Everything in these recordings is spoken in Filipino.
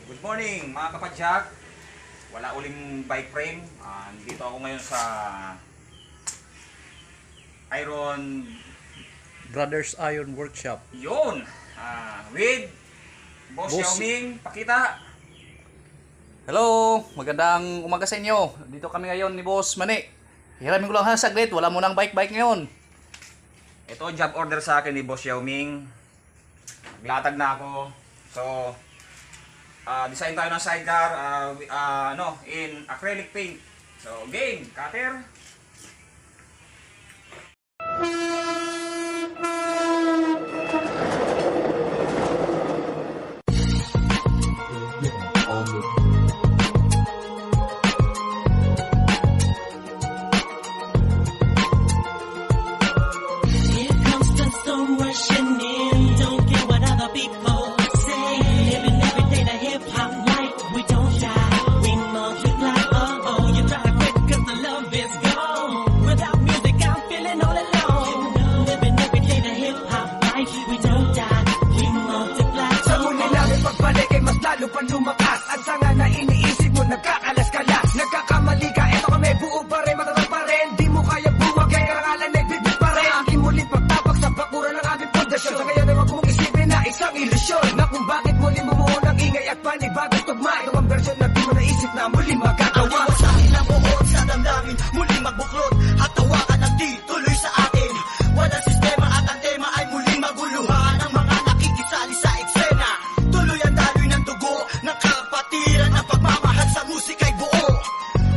Good morning mga kapadyak. Wala uling bike frame. Dito ako ngayon sa Iron Brothers Iron Workshop. Yun. With Boss Xiaoming. Pakita. Hello, magandang umaga sa inyo. Dito kami ngayon ni Boss Mani. Hiramin ko lang ha saglit, wala mo nang bike ngayon. Ito job order sa akin ni Boss Xiaoming. Naglatag na ako. So design tayo ng sidecar in acrylic paint. So game, cutter. Lumakas at sanga na iniisip mo nagkakalas-kalas. Nagkakamali ka, eto kami buo pa rin, matatag pa rin. Di mo kaya buwag, kaya karangalan nagbibig pa rin. Aking muling pagtapak sa bakuran ng aming pundasyon. Sa ngayon ay wag mong isipin na isang ilusyon, na kung bakit muli bumuo ng ingay at panibagong tugma. Ito ang versyon na di mo naisip na muling magagawa. Sa akin ang buod sa damdamin, muling magbuklod at tawakan ng di tuloy sa atin. Walang sistema at ang tema ay muling maguluhan. Ang mga nakikisali sa eksena, tuloy ang daloy ng dugo ng kapatiran. Ang pagmamahal sa musika'y buo,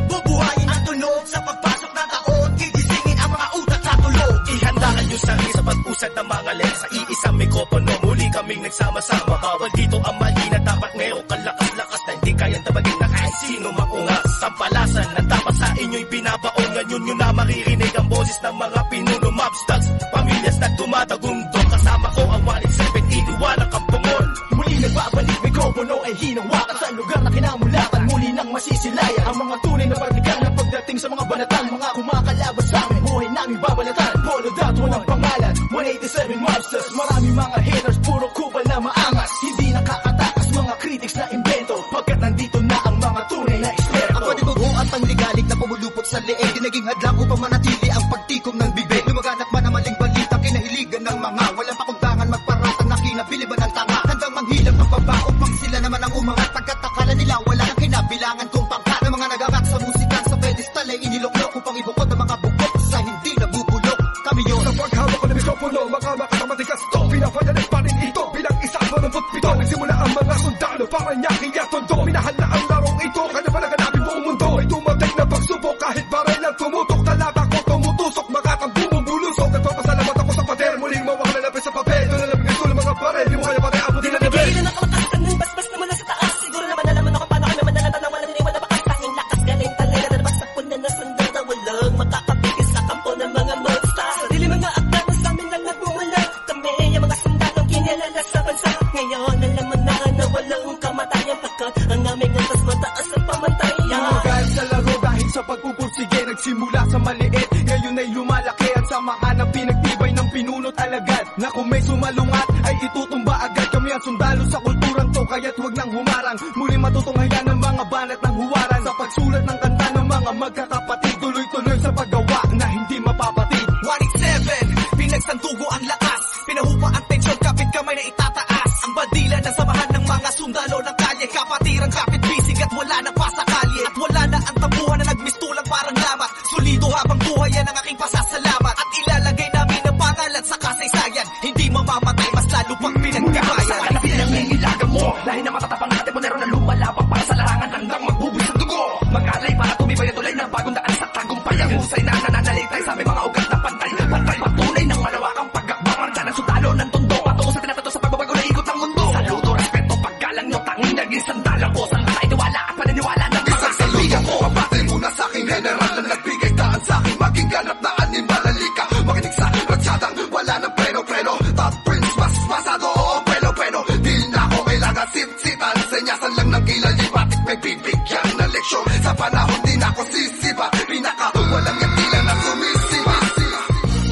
bubuhayin ang tunog sa pagpasok ng taon. Gigisingin ang mga utak sa tulog. Ihandaan yung sarili sa pag-usad ng mga len. Sa iisang mikropono, muli kaming nagsama-sama. Bawal dito ang mali na dapat mayroong kalakas-lakas na hindi kayang tabagin na kahit sino maungas. Sampalasan ng dapat sa inyo'y binabaon. Ngayon nyo na maririnig ang boses ng mga pinuno, mobsters, pamilyas na tumatagundong. Kasama ko ang 187, iniwanan kang pumon. Muli nagbabalik, mikropono ay hinawakan sa lugar na kinamulatan. Muli nang masisilayan ang mga tunay na partikal na pagdating sa mga banatan. Mga kumakalabas sa amin, buhay namin babalatan. Polo dot, walang pangalan, 187 mobsters. Maraming mga haters, puro kupal na maangas. Hindi nakakatakas mga critics na invento, pagkat nandito na ang mga tunay na eksperto. Ang padibugo at pangligalig na pumulupot sa leeg, di naging hadlang upang manatili ang pagtikom ng bibig. Lumaganap man ang maling balita, kinahiligan ng mga walang pakundangan, magparatang na kinabiliban ng tanga. Handang manghilang ng baba upang sila naman ang umangat. Pagkat akala nila wala nang kinabilangan kung pangkat ng mga nagagat sa musika sa pedestal ay iniloklok upang ibukod ang mga bukod sa hindi nabubulok. Kami yun. Sa paghawak ko ng mikropono, makamakatamatika ito. Pinapayanin pa rin ito bilang isang 87. Nagsimula ang mga sundalo para nyaking yatondo. Minahal na ang larong ito, kanya pa naganapin buong mundo. Ay tumating na pagsubok kahit baril ang tumutok. Talata ko tumutusok, makatang bumubulusok. Nagpapasalamat ako sa pader, muling mawak na lapis sa papel. Doon na lamig ito ng mga baril, di mo kaya pati abutin na nabel. Pigilan ang kalakasan ng basbas na mula sa taas. Siguro naman nalaman ako paano kami manalata na walang iniwan na makatahing lakas. Galing talaga na nabagsakpon na nasundal na walang makakapigil sa kampo ng mga monsters. Sarili mga akta na sa amin lang nagmumula. Kami ang mga sundalong kinilala sa bansa. Ngayon alam mo na walang kamatayan, pagkat ang aming antas mataas ang pamantayan. Dahil sa laro, dahil sa pagpupursige, nagsimula sa maliit, ngayon ay lumalaki at samahan ang pinagtibay ng pinunot alagad. Na kung may sumalungat ay itutumba agad. Kami ang sundalo sa kulturang to, kaya't huwag nang humarang. Muli matutunghayan ng mga banat ng huwaran. Sa pagsulat ng kanta ng mga magkakapatid, tuloy-tuloy sa paggawa na hindi mapapatid. 187, pinagsandugo ang lakas, pinahupa ang tensyon, kapit kamay na itataas. Ang bandila na samahan ng mga sundalo ng kalye, kapatirang kapit bisig at wala na pa sa kalye. At wala na ang tabuhan na nagmistulang parang lamat. Solido habang buhay yan ang aking pasasalamat. At ilalagay namin ang pangalan sa kasaysayan. Hindi mamamatay, mas lalo pang pinagkabayan. Sa pinangingilagan mo, lahi na matatapang natin, monero na lumalabang para sa larangan, handang magbubuis ng dugo. Mag-alay para tumibay at tulay ng bagong daan sa tagumpay. Ang husay na nananalitay sa aming mga ugat na pantay. Pantay patunay ng malawakang pagkakbang. Marcha ng sundalo ng tondo, patungo sa tinatato sa pagbabago na ikot ng mundo. Saludo, respeto, paggalang nyo, tanging naging sandalang ko. Saan tayo tiwala at paniniwala ng mga Saludo ko, mabati muna sa aking general na nagbigay daan sa aking maging ganap na animal. Halika, makinig sa ratsadang wala ng preno-preno. Top Prince, mas masado, oo, peno-peno. Di na ako kailangan sit-sitan, senyasan lang ng kilay. Batik may bibigyan na leksyon. Sa panahon di na ako sisiba, pinaka walang yatila na sumisiba.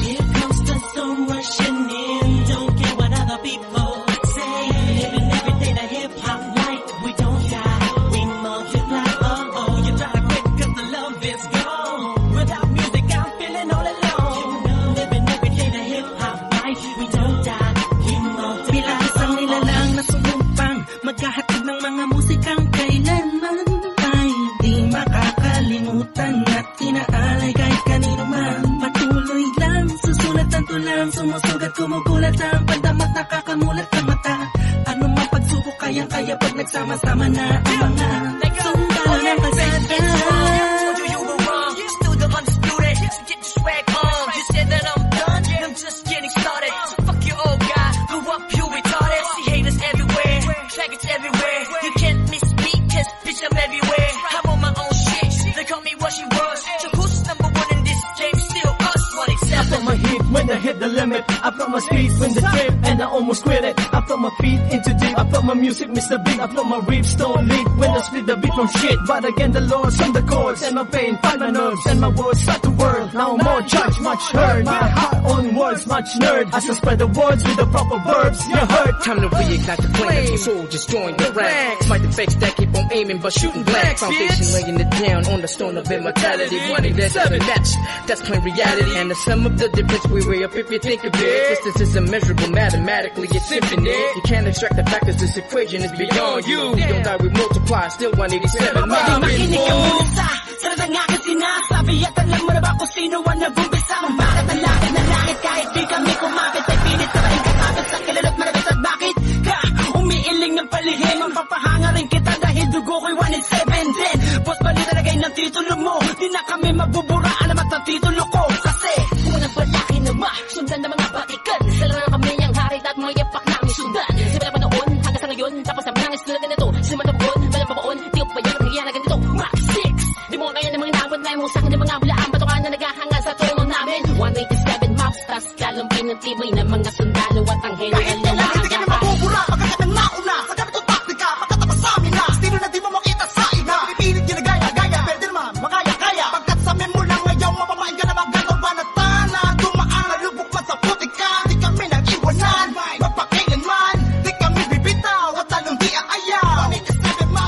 Here comes the sun rushing in. Don't care what other people say. Living every day the hip hop life. We don't die. Pag nagsama-sama na ang mga sundalo ng kalsada. You were wrong, still the undisputed. So get your swag on. You said that I'm done, I'm just getting started. So fuck your old guy, grew up you retarded. See haters everywhere, faggots everywhere. You can't miss me, cause bitch I'm everywhere. I'm on my own shit, they call me what she was. So who's number one in this game? Still us, I felt my heat when I hit the limit. I felt my speed when the trip and I almost quit it. I felt my feet into deep. I felt my music Mr. Big. I felt my riffs don't leak when I split the beat from shit. But again the loss on the chords and my pain find my nerves and my words start to whirl. Now more judge, much heard. My heart on words, much nerd. As I spread the words with the proper verbs. You heard. Time to reignite the flame. Soldiers join the ranks. Fight the fakes that keep on aiming but shooting blank. Foundation laying it down on the stone of immortality. Wanting that's match. That's plain reality. And the sum of the difference we weigh up if you think of it. Distance is immeasurable mathematically. It's infinite. You can't extract the factors. This equation is beyond you. You don't die, we multiply. Still 187 miles. Makinig ka muna sa sarap ng aking sinasabi. At alam mo na ba kung sino ang nag-umpisa? Kung bakit ang langit ng langit kahit di kami kumapit. Ay pilit sa maing kakapit sa kilala't malapit. At bakit ka umiiling ng palihim? Ang papahanga rin kita dahil dugo ko'y 1 in 7 din. Boss balita lagay ng titulo mo. Di na kami magbubura alamat ng titulo ko. Kasi kung walang palaki naman sundan ng mga batikan. Sila na kami ang harit at mga yapak namin sundan. Simula pa noon hanggang sa ngayon. Tapos sabi nangis tulad na ito. Simula na buon, walang pabaon. Di ko pa yan ang nangyayari na ganito. Max 6 di mo kaya ng mga inaabot na yung sa akin ng mga hulaan. Patukaan na naghahanga sa trono namin. 187 maps, tas lalong pinutibay ng mga sundalo at ang hero. Kahit kailan hindi kami mabubura. Pagkakat ng mauna, pagkamit ng taktika, pagkatapas sa amin na estilo na di mo makita sa iba. Pipilit ginagaya-gaya, pwede naman makaya-kaya. Pagkat sa mo lang ngayon, mapamain ka na magagawa banatana. Dumaan na lubok man sa putika, di kami nag-iwanan. Magpakailanman, di kami bibitaw, at talong di aayaw.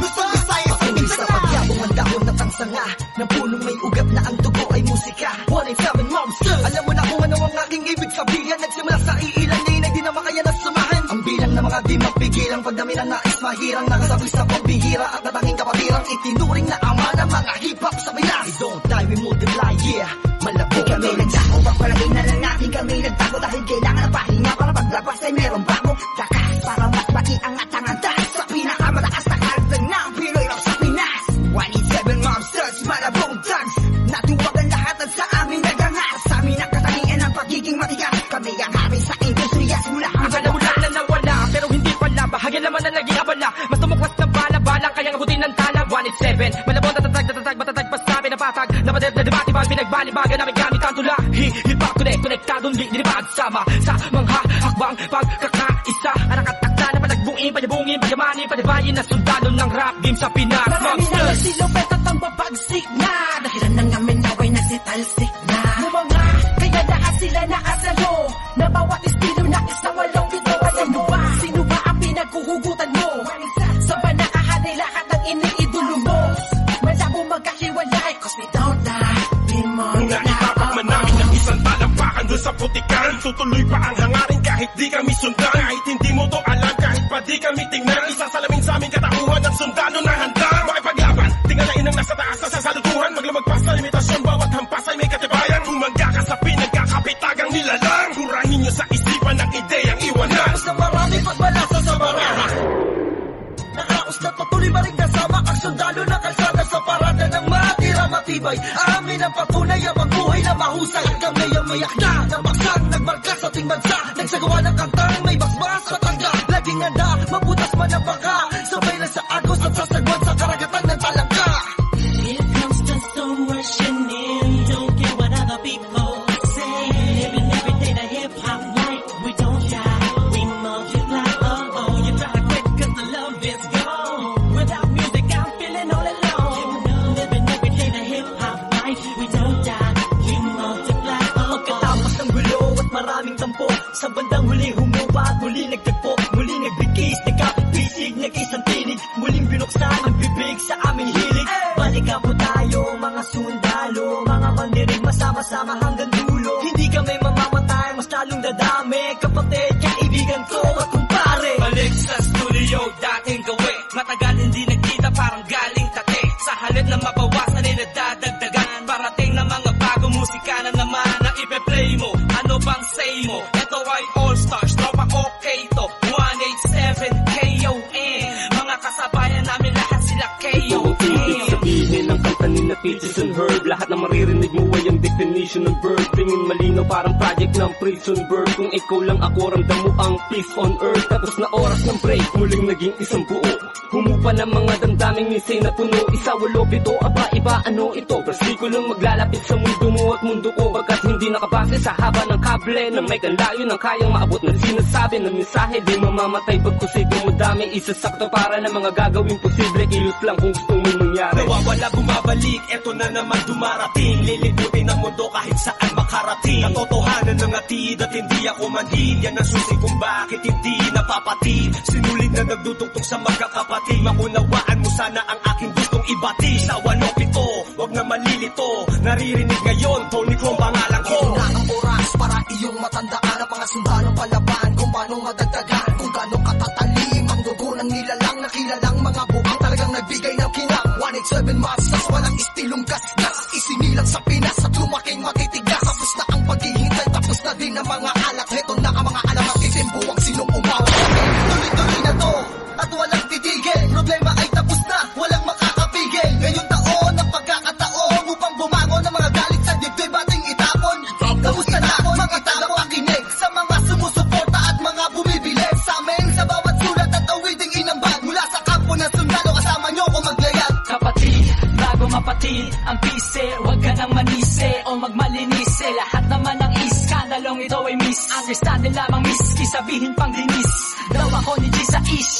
Gusto Visayas, Patuloy sa pagyabong ang dahon at ang sanga ng punong may ugat na ang dugo ay musika. 187 monster. Alam mo na kung ano ang aking ibig sabihin. Nagsimula sa iilan na di na makaya na sumahan. Ang bilang ng mga di mapigilang pagdami ng nais mahirang nakasabi sa pagbihira at natanging kapatirang itinuring na ama ng mga hip-hop sa Pinas. We don't die, we multiply, yeah. Malabo kami nagsako, pagpalagay na lang natin kami nagtago dahil kailangan ng pahinga para paglabas ay merong bagong lakas para mas maiangat ang antas sa pinakamataas na karagdag ng Pinoy rap sa Pinas. 187 monsters, malabong thugs, natuwagan lahat at sa amin nagangas. Sa amin ang katangian ng pagiging matigas. Kami ang hari sa industriya simula ang Wala na nawala, pero hindi pala. Bahagya naman na naging abala. Mas tumuklas na bala-balang kayang abutin ng tala. 187, malabon, tatatag, matatag, pasabi na patag. Napadep na debate, pag pinagbalibagan namin gamit ang tula. Hip-hop, konektadong di nilibad. Sama sa mga hakbang pagkakaisa. Ang nakatakda na panagbuin, panyabungin, panyamanin, panabayin na sundalo ng rap game sa Pinas. Marami na nagsilupet at ang babagsik na. Dahilan ng amin naway nagsitalsik na. Mga kaya lahat sila naasalo. Na bawat estilo nakis na walong bito. Alam mo ba? Sino ba ang pinaghuhugutan mo? Sa ba nakahari lahat ng iniidolo mo? Malabo magkahiwalay cause we don't die. We Naitapak man namin ang isang talampakan doon sa putikan. Tutuloy pa ang hangarin kahit di kami sundan. Kahit hindi mo to alam, kahit pa di kami tingnan. Isasalamin sa aming katauhan ng sundalo na handa makipaglaban. Tingalain ang nasa taas na sasalutuhan. Maglamagpas sa limitasyon, bawat hampas ay may katibayan. Kung magkakasapin, nagkakapitagang nilalang. Kurahin nyo sa isipan ng ideyang iwanan. Tapos na marami pagbalasa sa barara. Nakaos na patuloy ba rin kasama ang sundalo na kalsada sa parada ng matira matibay. Amin ang patunay ang magbuhay na mahusay. Kami ang mayak na namaksang nagmarka sa ating bansa. Nagsagawa ng kantang may basbas at tangga. Laging handa, mabutas man ang baka. Sabay lang sa agos at sasagwan sa karagatan ng talangka. Here comes the storm rushing in. Don't care what other people say. Living every day the hip hop life. We don't die, we multiply. Oh, you try to quit cause the love is gone. Without music I'm feeling all alone. Living every day the hip hop life. We don't die, we multiply. Pagkatapos ng gulo at maraming tampo, sa bandang huli humupa at muli nagtagpo. Muli nagbigis, nagkapit-bisig, nag-isang tinig. Muling binuksan ang bibig sa aming hilig. Balikan po tayo mga sundalo, mga mandirig masama-sama hanggang dulo. Hindi kami mamamatay, mas lalong dadami. Kapatid, kaibigan ko at kumpare. Balik sa studio, dating gawi. Matagal hindi nagkita, parang galing tate. Sa halip na mabawasan ay nadadagdagan. Parating na mga bagong musika na naman na ipe-play mo. Ano bang say mo? Ito ay all stars, tropa okay to. kanin na peaches and herb. Lahat na maririnig mo ay ang definition ng verb. Tingin malinaw parang project ng prison bird. Kung ikaw lang ako, ramdam mo ang peace on earth. Tapos na oras ng break, muling naging isang buo. Humupa ng mga damdaming misay na puno. Isa, walo, pito, aba, iba, ano ito? Versikulong maglalapit sa mundo mo at mundo ko. Pagkat hindi nakabase sa haba ng kable na may kanlayo ng kayang maabot na sinasabi ng mensahe. Di mamamatay pagkusig mo dami. Isasakto para ng mga gagawin posible. Kilos lang kung gusto mo mangyari. Nawawala, bumabalik, eto na naman dumarating. Lilibutin ang mundo kahit saan makarating. Ang totohanan ng atid at hindi ako manhid. Yan ang susi kung bakit hindi napapatid. Sinulid na nagdudugtong sa magkakapatid. Maunawaan mo sana ang aking gustong ibati. Sa walo pito, wag na malilito. Naririnig ngayon, Tony Chrome pangalan ko. Ito na ang oras para iyong matandaan ang mga sundalong palaban. Kung paano madagdagan, kung gano'ng katatalim ang dugo ng nilalang na kilalang mga buang talagang nagbigay ng kinang. 187 Mazdas, walang istilong gas-gas. Isinilang sa Pinas at lumaking matitigas. Tapos na ang paghihintay, tapos na din ang mga alak. Heto na ang mga alamat, isimbuwang sinong umawa. Tuloy-tuloy na to, at walang titigil. Problema ay tapos na, walang makakapigil. Ngayong taon ang pagkakataon upang bumangon ng mga galit sa dibdib ating itapon. Kamusta na mga taong pakinig sa mga sumusuporta at mga bumibili sa amin sa bawat sulat at awiding inambag mula sa kampo ng sundalo. Kasama nyo ko maglayag. Kapatid, bago mapatid ang pise, huwag ka nang manise o magmalinise. Lahat naman ng iskandalong ito ay misunderstand lamang miski sabihin pang dinis. Daw ako ni G sa ish.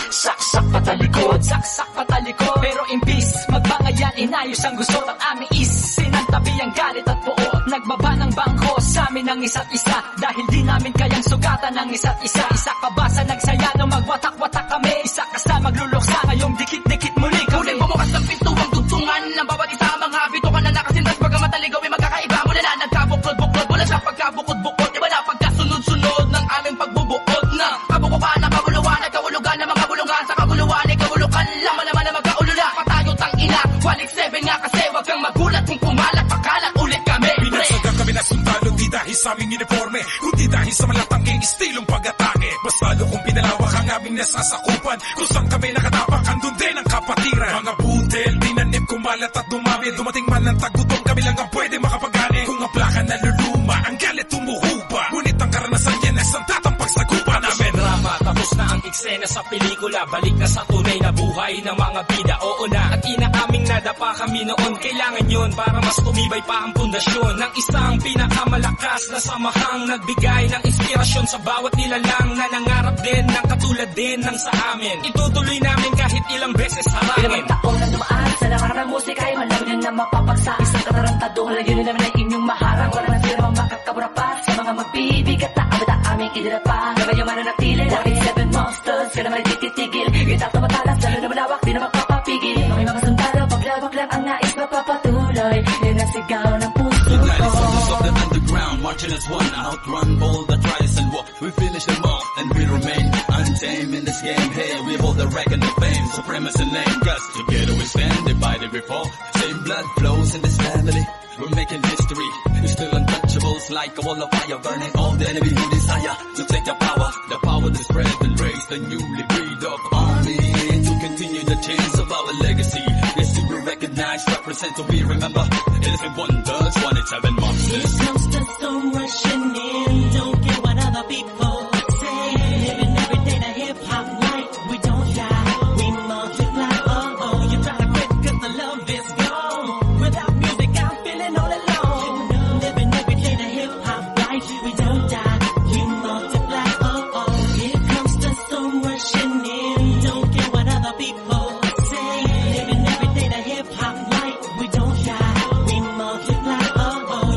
Saksak patalikod, saksak patalikod. Pero imbis magbangayan, inayos ang gusto ng aming is. Sinantabi ang galit at buo, nagbaba ng bangko sa amin ang isa't isa. Dahil di namin kayang sugatan ng isa't isa. Isa ka ba sa nagsaya nung magwatak-watak kami? Isa ka sa magluluksa ngayong dikit-dikit muli kami. Muling bumukas ng pintuang tugtungan ng bawat isa. Mga bito ka na nakasintas, bagamat naligaw ay magkakaiba. Mula na nagkabuklod-buklod, mula sa pagkabukod-bukod. Iba na pagkasunod-sunod ng aming pagbubuod na kabukukan na kabuluhan at kahulugan ng mga bulungan. Sa kabuluhan ay kahulukan lang, malaman na magkaulula. Patayo tang ina, 187 nga kasi wag kang magulat kung pumalat, pakalat ulit kami. Pinagsaga kami na sundalo, di dahil sa aming uniforme, kundi dahil sa malatanging estilong pag-atake. Mas lalo kung pinalawak ang aming nasasakupan, kung saan kami nakatapak, andun din ang kapatiran. Mga budel, dinanip, kumalat at dumami. Dumating man ang tagutong, kami lang ang pwede makapagani. Kung ang plaka na luluma, ang galit tumuhupa. Ngunit ang karanasan yan ay santatang pagsagupa namin. Drama, tapos na ang eksena sa pelikula. Balik na sa tunay na buhay ng mga bida. Oo na, at inaaming nadapa kami noon. Kailangan yun para mas tumibay pa ang pundasyon ng isang pinakamalakas na samahang nagbigay ng inspirasyon sa bawat nilalang na nangarap din ng katulad din ng sa amin. Itutuloy namin kahit ilang beses harangin. Ilang taon na dumaan sa nakarang musika ay malaman yun na mapapagsa. Isang katarantado, halayin namin ay inyong maharang. Wala man sila makakabura pa sa mga magbibigat na abad ang aming idinapa. Gabay yung mananatili, 187 monsters, ka naman ay tititigil. Itak na matalas, lalo na malawak, di na magpapapigil. May mga sundalo, paglawak lang ang nais mapapatuloy. Yan ang sigaw ng puso ko. Of the underground, marching as one, outrun all the tries and war. We finish them all, and we remain untamed in this game. Hey, we hold the record of fame, supremacy name. Cause together we stand, divided we fall. Same blood flows in this family. We're making history. We're still untouchables, like a wall of fire, burning all the enemy who desire to take the power to spread and raise the newly breed of army to continue the chains of our legacy. Yes, to be recognized, represent, to be remember. Elephant wonders, 187 monsters. Here comes the storm rushing in. Don't care what other people say. Living every day the hip hop life. We don't die, we multiply. Oh oh, you try to quit 'cause the love is gone. Without music, I'm feeling all alone. Living every day the hip hop life. We don't die, we multiply. Oh oh, here comes the storm rushing in. Don't care what other people say. Living every day the hip hop life. We don't die, we multiply. Oh oh.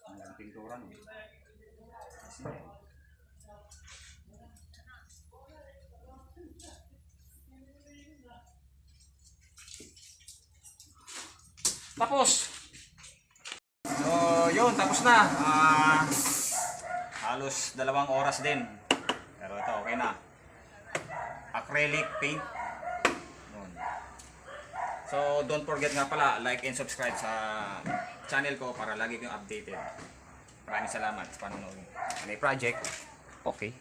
Ang pinturan. Tapos. So, yun, tapos na. Halos 2 oras din. Pero ito, okay na. Acrylic paint. Yun. So, don't forget nga pala, like and subscribe sa channel ko para lagi kayong updated. Maraming salamat sa panonood. Ano yung project? Okay.